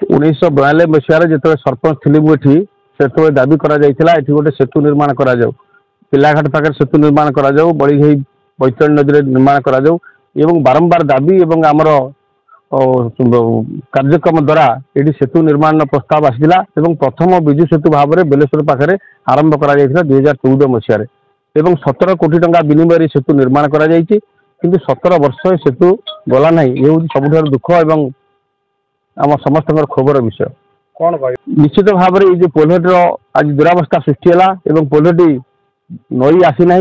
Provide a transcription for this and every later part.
1992 मसीह जो सरपंच थी मुझे से दाबी करा गोटे सेतु निर्माण करा पिलाघाट पाखे सेतु निर्माण करा बड़ी घई बैतरणी नदी निर्माण करा बारंबार दाबी एवं आमर कार्यक्रम द्वारा ये सेतु निर्माण प्रस्ताव आसाला प्रथम विजु सेतु भाव में बेलेश्वर पाखे आरंभ करा 2014 मसीह 17 कोटी टंका विनिमय सेतु निर्माण करा किंतु 17 वर्ष सेतु गला ना ये हूँ सब दुख एवं आम समस्त खबर विषय कौन भाई निश्चित भाव में ये पोलर आज दुरावस्था सृष्टि है पोलटी नई आसी ना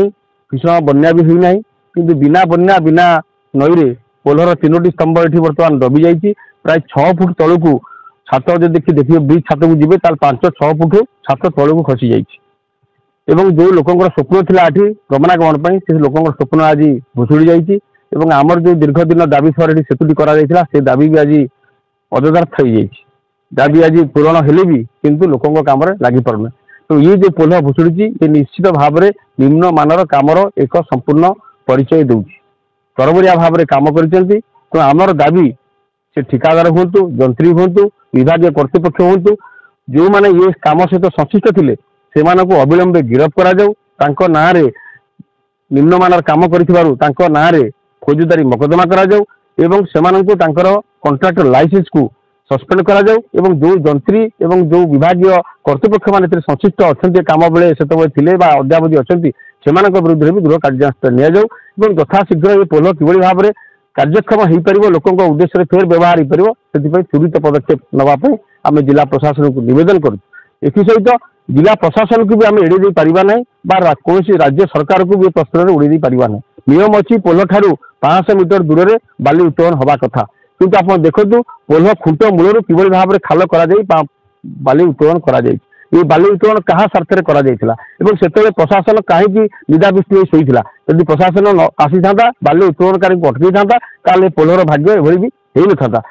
भीषण बन्या भी हुई ना कि बिना बन्या बिना नई रे पोलर 3टी स्तंभ ये बर्तमान दबी जाइए प्राय 6 फुट तलू छात जो देखिए ब्रिज छात को जी 5-6 फुट छात तलू खसी जाइए जो लोकंर स्वप्न थिला आठी गमनागमन से लोकंर स्वप्न आज भुशुड़ी जाइए आमर जो दीर्घ दिन दाबी सर सेतुटी करा से दाबी भी आज अजदार्थ हो जाइए दाबी आज पूरण हेले भी किंतु लोकों काम लगी पारना तो ये जो पोल भुशुड़ी ये निश्चित भाव में निम्न मानर कामर एक संपूर्ण परिचय दूसरी तरबरिया भाव में काम कर तो आमर दाबी से ठिकादार हूँ जंत्री हूँ विभाग कर्तृपक्ष हूँ जो मैंने ये काम सहित संश्लिष्ट थे से अविलंबे गिरफ करा ना निम्न मानर काम कर ना फौजदारी मकदमा कर कंट्राक्टर लाइसेंस को सस्पेंड करा जो जंत्री एवं जो विभाग कर्तृपक्ष मान संश्लिष्ट अच्छा काम बेले से अद्यावधि अच्छा से विरुद्ध भी दृढ़ कार्यानुष्ठान नि यथाशीघ्र ये पोल कि भाव में कार्यक्षम हो पार लोकों उद्देश्य फेर व्यवहार हो पार से त्वरित पदक्षेप नापी आम जिला प्रशासन को निवेदन करूँ एसहित जिला प्रशासन को भी आम एड़े पारिबा ना कौन राज्य सरकार को भी प्रश्न में उड़े पारिबा ना नियम अच्छी पोल ठारू 500 मीटर दूर में बाली उत्तोलन हवा कथा किंतु आप देखो पोल खुंट मूलर कि भाव में खाल कर बाली उत्तोलन कर ये बाली उत्तोलन क्या स्वार्थ से प्रशासन कहीं निदाविष्ट शोता यदि प्रशासन आसी था बाली उत्तोलनकारी अटकई था पोलर भाग्य एभली भी हो न था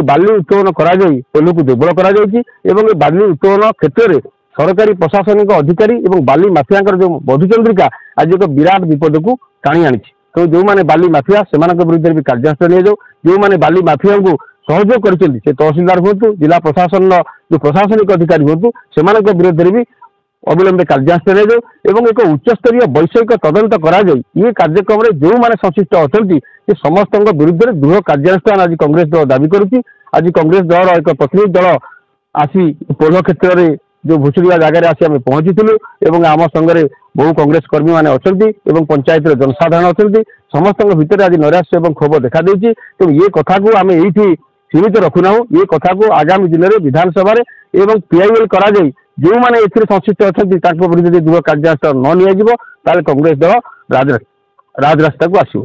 बाली उत्तोलन कर पोल को दुर्बल कर बाली उत्तोलन क्षेत्र में सरकारी प्रशासनिक अधिकारी और बाली माफिया जो मधुचंद्रिका आज एक विराट विपद को टाणी आनी तो जो मैंने बाली माफिया से विरुद्ध भी कार्यानुष्ठान जो मैंने बाली माफिया को सहयोग कर तहसीलदार हूँ जिला प्रशासन जो प्रशासनिक अधिकारी हूँ से विरुद्ध भी अविलंबे कार्यानुष्ठान एवं एक उच्चस्तरीय वैषयिक तदंत कर ये कार्यक्रम में जो मैंने संश्लिष्ट अच्छा समस्त विरुद्ध दृढ़ कार्यानुष्ठान आज कांग्रेस दल दाबी करुच्ची आज कांग्रेस दल एक प्रतिनिधि दल आसी पोल क्षेत्र में जो भुशुड़िया जगह आसी आम पहुंची आम संगे बहु कांग्रेस कर्मी मैंने अच्छा पंचायत जनसाधारण अच्छा समस्त भितर आज नैराश्य और क्षोभ देखा देती तो ये कथा को आम ये सीमित रखुना ये कथा को आगामी दिन में विधानसभा एवं पीआईएल करा जो मैंने संश्लिष्ट अच्छा विरुद्ध दृढ़ कार्यानुष्ठान न निजी कांग्रेस दल राजरास्ता को आसो।